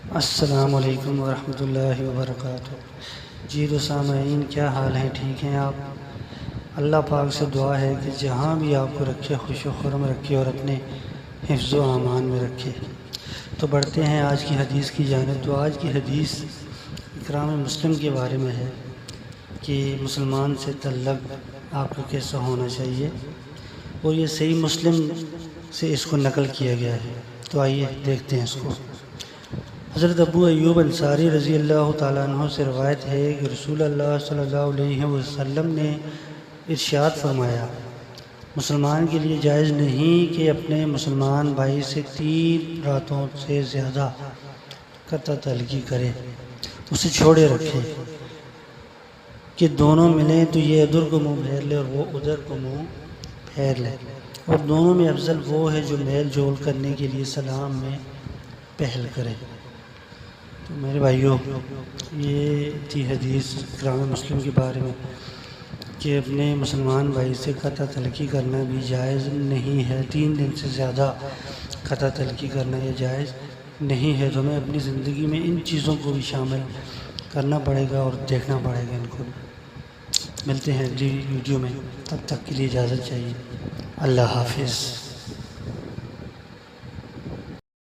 السلام علیکم ورحمۃ اللہ وبرکاتہ۔ جی تو سامعین، کیا حال ہیں؟ ٹھیک ہیں آپ؟ اللہ پاک سے دعا ہے کہ جہاں بھی آپ کو رکھے خوش و خرم رکھے اور اپنے حفظ و امان میں رکھے۔ تو بڑھتے ہیں آج کی حدیث کی جانب۔ تو آج کی حدیث اکرام مسلم کے بارے میں ہے کہ مسلمان سے تعلق آپ کا کیسا ہونا چاہیے، اور یہ صحیح مسلم سے اس کو نقل کیا گیا ہے۔ تو آئیے دیکھتے ہیں اس کو۔ حضرت ابو ایوب انصاری رضی اللہ تعالیٰ عنہ سے روایت ہے کہ رسول اللہ صلی اللہ علیہ وسلم نے ارشاد فرمایا، مسلمان کے لیے جائز نہیں کہ اپنے مسلمان بھائی سے 3 راتوں سے زیادہ قطع تعلقی کرے، اسے چھوڑے رکھے کہ دونوں ملیں تو یہ ادھر کو منہ پھیر لے اور وہ ادھر کو منہ پھیر لے، اور دونوں میں افضل وہ ہے جو میل جول کرنے کے لیے سلام میں پہل کرے۔ تو میرے بھائیوں، یہ تھی حدیث اکرام مسلم کے بارے میں کہ اپنے مسلمان بھائی سے قطع تعلقی کرنا بھی جائز نہیں ہے۔ 3 دن سے زیادہ قطع تعلقی کرنا یہ جائز نہیں ہے۔ تو ہمیں اپنی زندگی میں ان چیزوں کو بھی شامل کرنا پڑے گا اور دیکھنا پڑے گا ان کو۔ ملتے ہیں اگلی ویڈیو میں، تب تک کے لیے اجازت چاہیے۔ اللہ حافظ۔